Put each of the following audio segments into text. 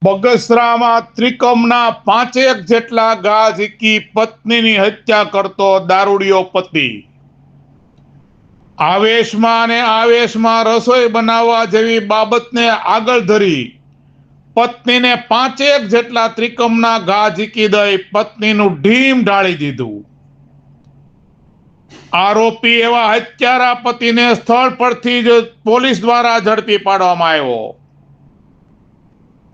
બગસરામાં ત્રિકમના 5 જેટલા ઘા ઝીકી પત્નીની હત્યા કરતો દારૂડિયો પતિ આવેશમાં રસોઈ બનાવવા જેવી બાબતને આગળ ધરી પત્નીને 5 જેટલા ત્રિકમના ઘા ઝીકી દઈ પત્નીનું ઢીમ ઢાળી દીધું। આરોપી એવા હત્યારા પતિને સ્થળ પરથી જ પોલીસ દ્વારા ઝડપી પાડવામાં આવ્યો।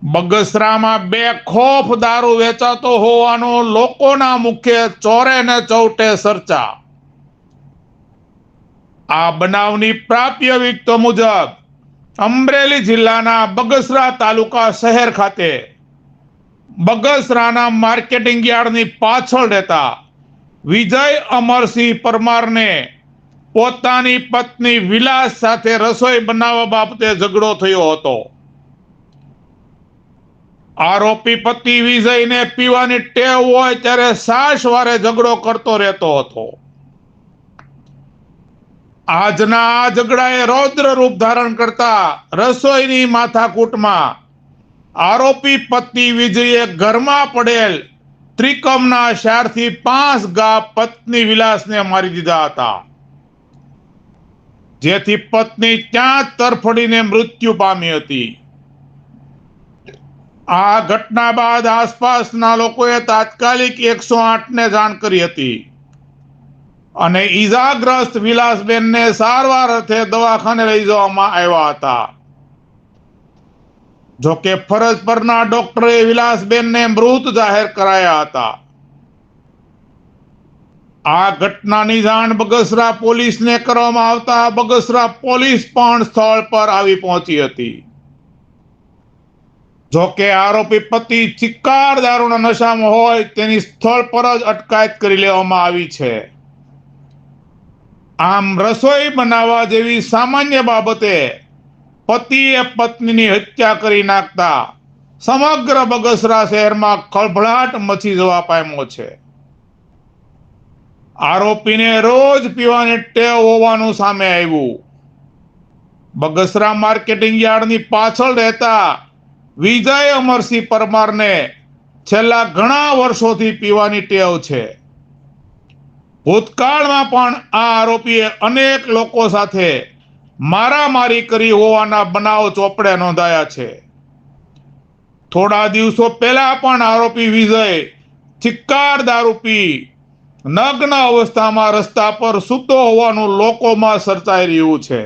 બગસરામાં બેખોફ દારૂ વેચાતો હોવાનો લોકોના મુખે ચોરે ને ચૌટે ચર્ચા। આ બનાવની પ્રાપ્ય વિગતો મુજબ અમરેલી જિલ્લાના બગસરા તાલુકા શહેર ખાતે બગસરાના માર્કેટિંગ યાર્ડની પાછળ રહેતા વિજય અમરસિંહ પરમારને પોતાની પત્ની વિલાસ સાથે રસોઈ બનાવવા બાબતે ઝઘડો થયો હતો। આરોપી પતિ વિજયને પીવાની ટેવ હોય ત્યારે સાસવારે ઝઘડો કરતો રહેતો હતો। આજના આ ઝઘડાએ રૌદ્ર રૂપ ધારણ કરતા રસોઈની માથાકૂટમાં આરોપી પતિ વિજયે ઘરમાં પડેલ ત્રિકમના 4 થી 5 ઘા પત્ની વિલાસને મારી દીધા હતા, જેથી પત્ની ત્યાં જ તરફડીને મૃત્યુ પામી હતી। આ ઘટના બાદ આસપાસના લોકોએ તાત્કાલિક 108 ને જાણ કરી હતી અને ઈજાગ્રસ્ત વિલાસબેનને સારવાર અર્થે દવાખાને લઈ જવામાં આવ્યા હતા। જોકે ફરજ પરના ડોક્ટરે વિલાસબેનને મૃત જાહેર કરાયા હતા। આ ઘટનાની જાણ બગસરા પોલીસને કરવામાં આવતા બગસરા પોલીસ પણ સ્થળ પર આવી પહોંચી હતી। જોકે આરોપી પતિ ચિક્કાર દારૂના નશામાં હોય તેની સ્થળ પર જ અટકાયત કરી લેવામાં આવી છે। આમ રસોઈ બનાવવા જેવી સામાન્ય બાબતે પતિએ પત્નીની હત્યા કરી નાખતા સમગ્ર બગસરા શહેરમાં ખળભળાટ મચી જવા પામ્યો છે। આરોપીને રોજ પીવાની ટેવ હોવાનું સામે આવ્યું। બગસરા માર્કેટિંગ યાર્ડની પાછળ રહેતા વિજય અમરસિંહ પરમારને છેલ્લા ઘણા વર્ષોથી પીવાની ટેવ છે। ભૂતકાળમાં પણ આ આરોપીએ અનેક લોકો સાથે મારામારી કરી હોવાના બનાવ ચોપડે નોંધાયા છે। થોડા દિવસો પહેલા પણ આરોપી વિજય ચિક્કાર દારૂ પી નગ્ન અવસ્થામાં રસ્તા પર સૂતો હોવાનું લોકોમાં ચર્ચાઈ રહ્યું છે।